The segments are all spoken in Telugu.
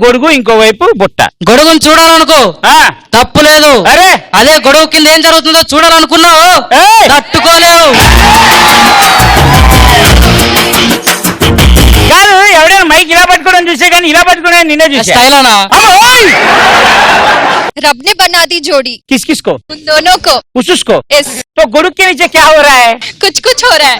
గొడుగు, ఇంకోవైపు బుట్ట. గొడుగును చూడాలనుకో, తప్పు లేదు. అరే అదే గొడుగు కింద ఏం జరుగుతుందో చూడాలనుకున్నావు, తట్టుకోలేవు. కాదు, ఎవరైనా మైక్ ఇలా పట్టుకోవడం చూసే కానీ ఇలా పట్టుకోవడం నిన్నే చూసా. रब ने बना दी जोड़ी, किस किस को? उन दोनों को, उसको। यस। तो गुरु के नीचे क्या हो रहा है? कुछ कुछ हो रहा है.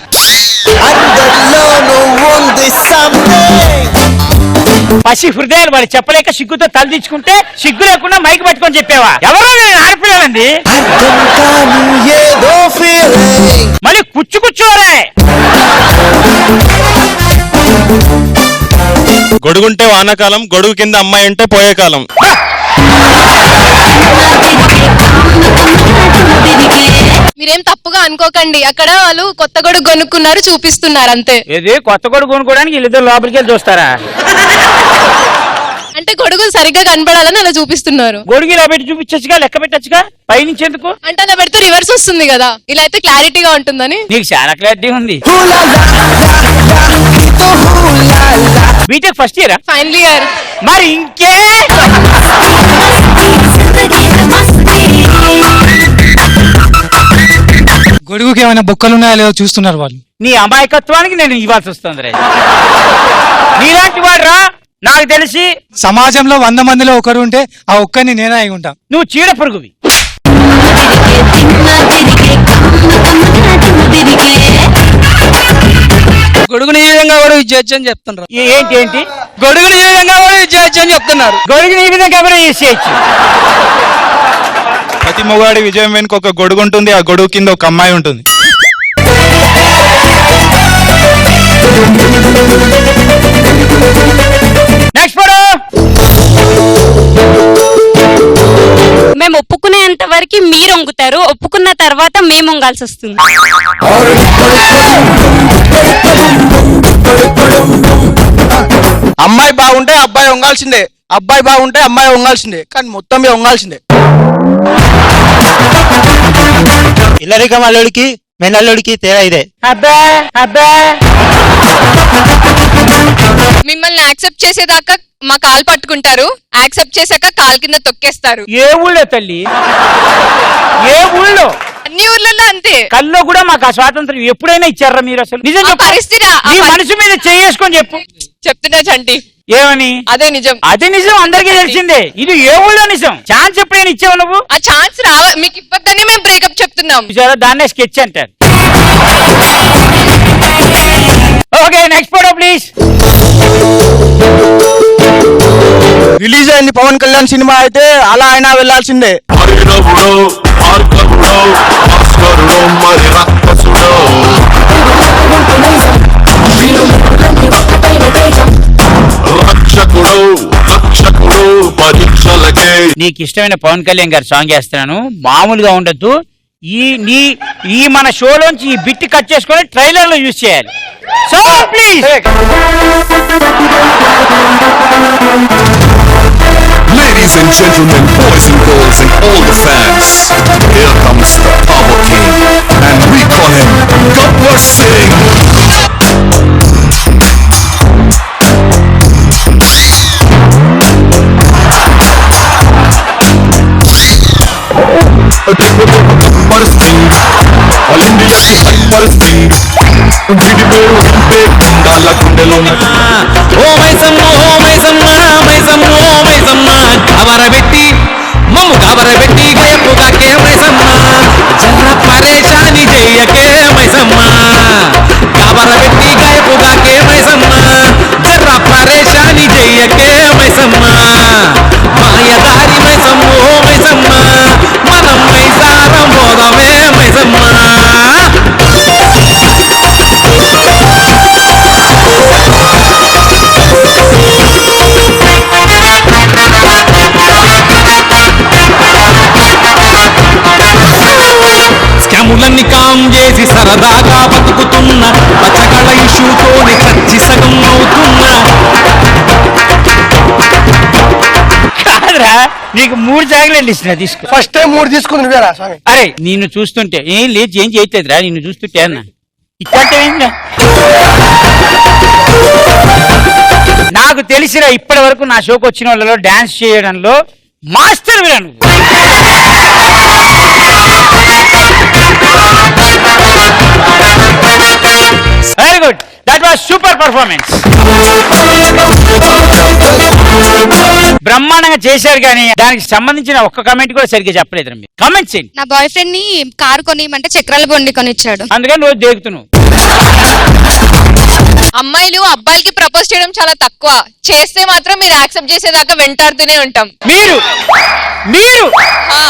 పసి హృదయాలు వాడు చెప్పలేక సిగ్గుతో తలదించుకుంటే సిగ్గు లేకుండా మైక్ పట్టుకొని చెప్పేవా? ఎవరో నేను ఆడపిల్లండి, మళ్ళీ కుచ్చు కూర్చోరే. గొడుగుంటే వానాకాలం, గొడుగు కింద అమ్మాయి ఉంటే పోయే కాలం. మీరేం తప్పుగా అనుకోకండి, అక్కడ వాళ్ళు కొత్త గొడుగు కొనుక్కున్నారు, చూపిస్తున్నారు అంతే. ఏది కొత్త గొడుగు కొనుక్కోవడానికి వీళ్ళిద్దరు లోపలికి వెళ్ళి చూస్తారా? అంటే గొడుగు సరిగ్గా కనపడాలని అలా చూపిస్తున్నారు. గొడుగు ఇలా పెట్టి చూపించచ్చుగా, లెక్క పెట్టచ్చుగా, పైనుంచి ఎందుకు అంటే అలా పెడితే రివర్స్ వస్తుంది కదా, ఇలా అయితే క్లారిటీగా ఉంటుందని. నీకు చాలా క్లారిటీ ఉంది. BTech first year, final year. మరి ఇంకే గొడుగుకి ఏమైనా బొక్కలు ఉన్నాయో లేదో చూస్తున్నారు వాళ్ళు. నీ అమాయకత్వానికి నేను ఇవ్వాల్సి వస్తుంది రే. నీలాంటి వాడు రా, నాకు తెలిసి సమాజంలో 100 మందిలో ఒకరు ఉంటే ఆ ఒక్కరిని నేనే అయి ఉంటా. నువ్వు చీడ పురుగువి. గొడుగుని ఈ విధంగా కూడా ఇచ్చేయచ్చు అని చెప్తున్నారు. ఏంటి ఏంటి? గొడుగుని ఈ విధంగా కూడా ఇచ్చేయచ్చు అని చెప్తున్నారు. గొడుగుని ఈ విధంగా కూడా ఇచ్చేయచ్చు. ప్రతి మొగాడి విజయం వెనుక ఒక గొడుగు ఉంటుంది, ఆ గొడుగు కింద ఒక అమ్మాయి ఉంటుంది. మేము ఒప్పుకునేంత వరకు మీరు వంగుతారు, ఒప్పుకున్న తర్వాత మేము వంగాల్సి వస్తుంది. అమ్మాయి బాగుంటే అబ్బాయి వంగాల్సిందే, అబ్బాయి బాగుంటే అమ్మాయి వంగాల్సిందే, కానీ మొత్తం వంగాల్సిందే. ఇల్లరికం అల్లుడికి మెనల్లుడికి తేడా ఇదే. అబ్బా అబ్బా, మిమ్మల్ని యాక్సెప్ట్ చేసేదాకా మా కాలు పట్టుకుంటారు, యాక్సెప్ట్ చేశాక కాలు కింద తొక్కేస్తారు. ఏ ఊళ్ళో తల్లి? ఏ ఊళ్ళో? అన్ని ఊర్లలో అంతే. కల్లో కూడా మాకు ఆ స్వాతంత్రం ఎప్పుడైనా ఇచ్చారా మీరు? అసలు నిజం పరిస్థితి నీ మనసు మీద చేసుకొని చెప్పు. చెప్తున్నా చంటి, ఏమని? అదే నిజం. అదే నిజం, అందరికీ తెలిసిందే. ఇది ఏ ఊళ్ళో నిజం? ఛాన్స్ ఎప్పుడైనా ఇచ్చావు నువ్వు? ఆ ఛాన్స్ మీకు ఇవ్వద్దనే మేము బ్రేకప్ చెప్తున్నాం. దాన్నే స్కెచ్ అంటారు. Okay, next photo please. Release అయింది పవన్ కళ్యాణ్ సినిమా అయితే అలా అయినా వెళ్లాల్సిందే. నీకు ఇష్టమైన పవన్ కళ్యాణ్ గారి సాంగ్ వేస్తున్నాను, మామూలుగా ఉండద్దు. ఈ మన షోలోంచి ఈ బిట్ కట్ చేసుకొని ట్రైలర్ లో యూజ్ చేయాలి. So please. Ladies and gentlemen, boys and girls and all the fans, here comes the Power King, and we call him Gabbar Singh. Gabbar Singh, all India ki Gabbar Singh, వీడి పేరు వింటే కుండాల గుండెలోన. ఓ మైసమ్మ ఓ మైసమ్మ మైసమ్మ ఓ మైసమ్మ, గాబరబెట్టి మమ్ము గాబరబెట్టి గయపుగాకే మైసమ్మ, జర పరేషాని చెయ్యకే మైసమ్మ, గాబరబెట్టి గయపుగాకే మైసమ్మ, జర పరేషాని చెయ్యకే మైసమ్మ, మాయదారి మైసమ్మ ఓ మైసమ్మ, మనం మైసారం పోదమే మైసమ్మ. స్కాములన్నీ కామ్ చేసి సరదాగా బతుకుతున్న పచ్చగళ ఇష్యూతోని చచ్చి సగం అవుతున్నా. కాదురా, నీకు 3 జాగ్రత్తలు ఇస్తున్నా, తీసుకో. ఫస్ట్ టైం 3 తీసుకుంది నువ్వేరా స్వామి? అరే నిన్ను చూస్తుంటే ఏం లేదు, ఏం చేయట్లేదురా, నిన్ను చూస్తుంటే అన్న ఇట్లాంటి నాకు తెలిసిన ఇప్పటి వరకు నా షోకి వచ్చిన వాళ్ళలో డాన్స్ చేయడంలో master villain. Very good, that was super performance. బ్రహ్మాండంగా చేశారు, కానీ దానికి సంబంధించిన ఒక్క కమెంట్ కూడా సరిగ్గా చెప్పలేదు. మీరు కమెంట్ చేయండి. నా బాయ్ ఫ్రెండ్ ని కారు కొనియమంటే చక్రాల బండి కొనిచ్చాడు. అందుకని రోజు దేగుతున్నావు. అమ్మాయిలు అబ్బాయిలకి ప్రపోజ్ చేయడం చాలా తక్కువ, చేస్తే మాత్రం మీరు యాక్సెప్ట్ చేసేదాకా వెంటాడుతూనే ఉంటాం. మీరు మీరు ఆ,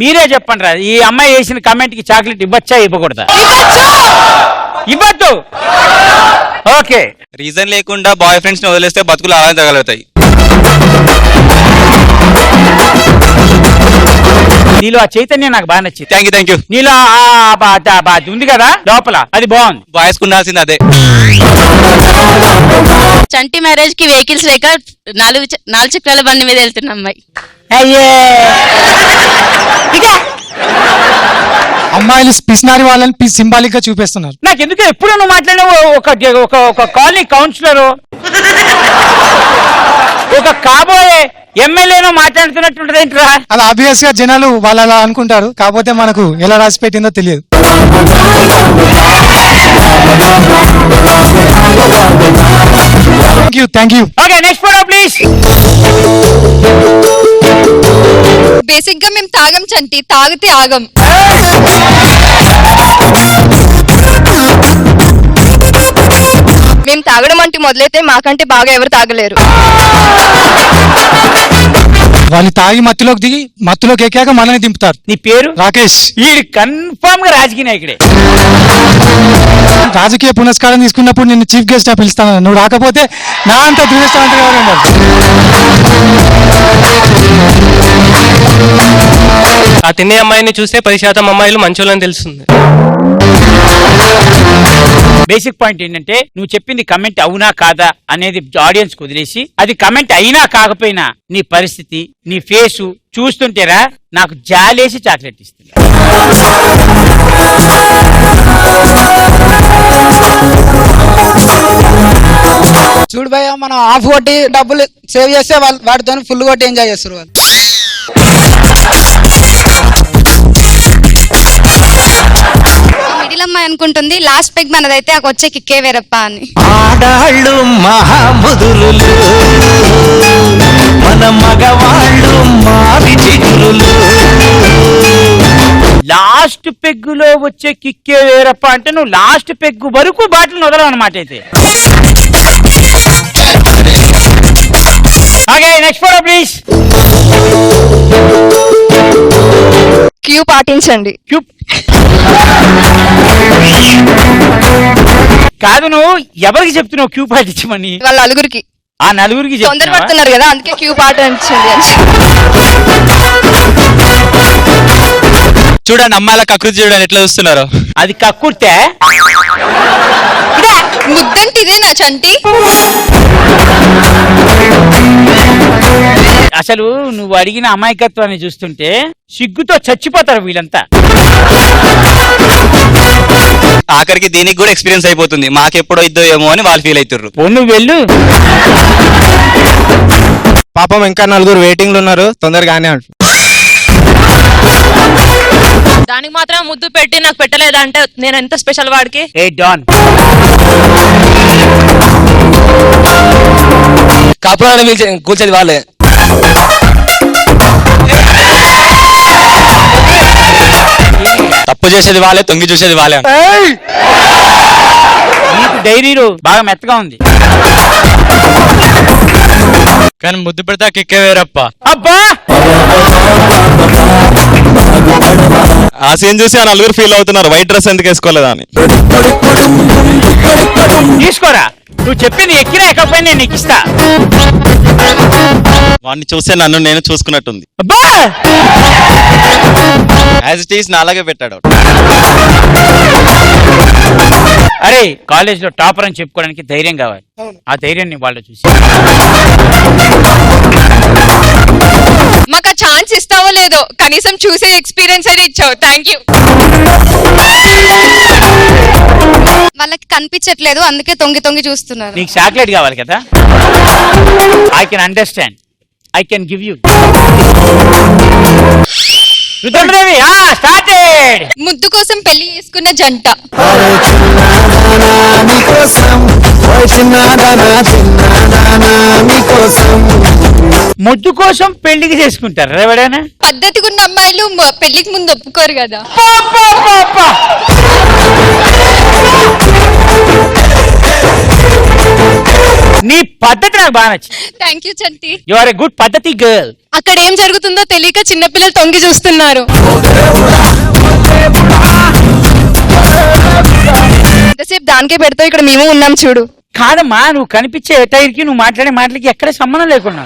మీరే చెప్పండి రా, ఈ అమ్మాయి వేసిన కమెంట్ కి చాక్లెట్ ఇవ్వచ్చా ఇవ్వకూడదా? ఇవ్వద్దు. ఓకే, రీజన్ లేకుండా బాయ్ ఫ్రెండ్స్ ని వదిలేస్తే బతుకులు అలానే తగలుగుతాయి. నీలో ఆ చైతన్యం నాకు బాగా నచ్చింది. Thank you. నీలో అది ఉంది కదా లోపల, అది బాగుంది. బాయ్స్ ఉండాల్సింది అదే. చంటి మ్యారేజ్ కి వెహికల్స్ లేక నాలుగు చక్రాల బండి మీద వెళ్తున్న అమ్మాయి. అయ్యే ఇక అమ్మాయిలు పిసినారి వాళ్ళని సింబాలిక్ గా చూపిస్తున్నారు. నాకు ఎందుకు ఎప్పుడు నువ్వు మాట్లాడినావు? ఒక కాలనీ కౌన్సిలర్, ఒక కాబోయే ఎమ్మెల్యేనో మాట్లాడుతున్నట్టుంటది ఏంట్రా? అది ఆబ్వియస్ గా జనాలు వాళ్ళు అలా అనుకుంటారు, కాకపోతే మనకు ఎలా రాసి పెట్టిందో తెలియదు. Thank you. Okay, next photo please. Basic గా మేము తాగం చంటి, తాగితే ఆగం. మేము తాగడం అంటే మొదలైతే మాకంటే బాగా ఎవరు తాగలేరు. వాళ్ళు తాగి మత్తులోకి దిగి మత్తులోకి ఎక్కాక మనల్ని దింపుతారు. నీ పేరు? రాకేష్. ఈ కన్ఫర్మ్ గా రాజకీయ నాయకుడే. రాజకీయ పునస్కారం తీసుకున్నప్పుడు నిన్ను చీఫ్ గెస్ట్ గా పిలుస్తాను, నువ్వు రాకపోతే నా అంత దురదృష్టవంతుడు ఎవరు ఉండరు. ఆ తినే అమ్మాయిని చూస్తే 10% అమ్మాయిలు మంచోళ్ళని తెలుస్తుంది. బేసిక్ పాయింట్ ఏంటంటే, నువ్వు చెప్పింది కమెంట్ అవునా కాదా అనేది ఆడియన్స్ వదిలేసి, అది కమెంట్ అయినా కాకపోయినా నీ పరిస్థితి, నీ ఫేసు చూస్తుంటేరా నాకు జాలేసి చాక్లెట్ ఇస్తుంది. చూడు భయ్య, మనం హాఫ్ కొట్టి డబ్బులు సేవ్ చేస్తే వాళ్ళు వాటితో ఫుల్ కొట్టి ఎంజాయ్ చేస్తారు వాళ్ళు. మిడిల్ అమ్మాయి అనుకుంటుంది లాస్ట్ పెగ్ మనదైతే ఆ వచ్చే కిక్కే వేరప్ప అని. ఆడాళ్ళు మహాముదురులు, మన మగవాళ్ళు మావి చిగురులు. లాస్ట్ పెగ్గులో వచ్చే కిక్కే వేరప్ప అంటే నువ్వు లాస్ట్ పెగ్గు వరకు బాటిల్ వదలవు అన్నమాట. అయితే okay, next photo please. Queue పాటించండి. క్యూ కాదు, నువ్వు ఎవరికి చెప్తున్నావు క్యూ పాటించమని? వాళ్ళ నలుగురికి. ఆ నలుగురికి తొందర పడుతున్నారు కదా, అందుకే క్యూ పాటించండి. చూడండి అమ్మాయిల కకృతి చూడండి ఎట్లా చూస్తున్నారు. అది కక్కుర్తే. ముద్దంటే ఇదేనా చంటి? అసలు నువ్వు అడిగిన అమాయకత్వాన్ని చూస్తుంటే సిగ్గుతో చచ్చిపోతారు వీళ్ళంతా. ఆఖరికి దీనికి కూడా ఎక్స్పీరియన్స్ అయిపోతుంది, మాకెప్పుడో ఇద్దో ఏమో అని వాళ్ళు ఫీల్ అవుతారు. నువ్వు వెళ్ళు. పాపం ఇంకా 4 వెయిటింగ్ లో ఉన్నారు, తొందరగానే అంటు. దానికి మాత్రం ముద్దు పెట్టి నాకు పెట్టలేదా అంటే నేను ఎంత స్పెషల్ వాడికి. ఏ డాన్, కాపురాన్ని కూల్చేది వాళ్ళే. తప్పు చేసేది వాళ్ళే, తొంగి చూసేది వాళ్ళే. నీకు డైరీలు బాగా మెత్తగా ఉంది. కానీ ముద్దు పెడతా కిక్కే వేరప్ప. అబ్బా, ఆ సీన్ చూసి ఆ 4 ఫీల్ అవుతున్నారు, వైట్ డ్రెస్ ఎందుకు వేసుకోలేదా అని. తీసుకోరా, నువ్వు చెప్పింది ఎక్కినా ఎక్కకపోయినా నేను నీకు ఇస్తా. వాడిని చూస్తే నన్ను నేను చూసుకున్నట్టుంది. అబ్బా, యాజ్ ఇట్ ఈస్ నా అలాగే పెట్టాడు. అరే కాలేజ్ లో టాపర్ అని చెప్పుకోవడానికి ధైర్యం కావాలి. ఆ ధైర్యాన్ని వాళ్ళు చూసి. మాకు ఆ ఛాన్స్ ఇస్తావో లేదో, కనీసం చూసే ఎక్స్పీరియన్స్ అయితే ఇచ్చావు. Thank you. వాళ్ళకి కనిపించట్లేదు, అందుకే తొంగి తొంగి చూస్తున్నారు. నీకు చాక్లెట్ కావాలి కదా, I can understand, I can give you. Rudramadevi started. ముద్దు కోసం పెళ్లి చేసుకున్న జంట. ముద్దు కోసం పెళ్లికి చేసుకుంటారు ఎవడైనా? పద్ధతిగా ఉన్న అమ్మాయిలు పెళ్లికి ముందు ఒప్పుకోరు కదా. నీ పద్ధతి నాకు బాగా నచ్చింది. Thank you Chanti. You are a good పద్ధతి గర్ల్. అక్కడ ఏం జరుగుతుందో తెలియక చిన్నపిల్లలు తొంగి చూస్తున్నారు. ఎంతసేపు దానికే పెడతావు, ఇక్కడ మేము ఉన్నాం చూడు. కాదమ్మా, నువ్వు కనిపించే టైర్కి నువ్వు మాట్లాడే మాటలకి ఎక్కడ సంబంధం లేకున్నా.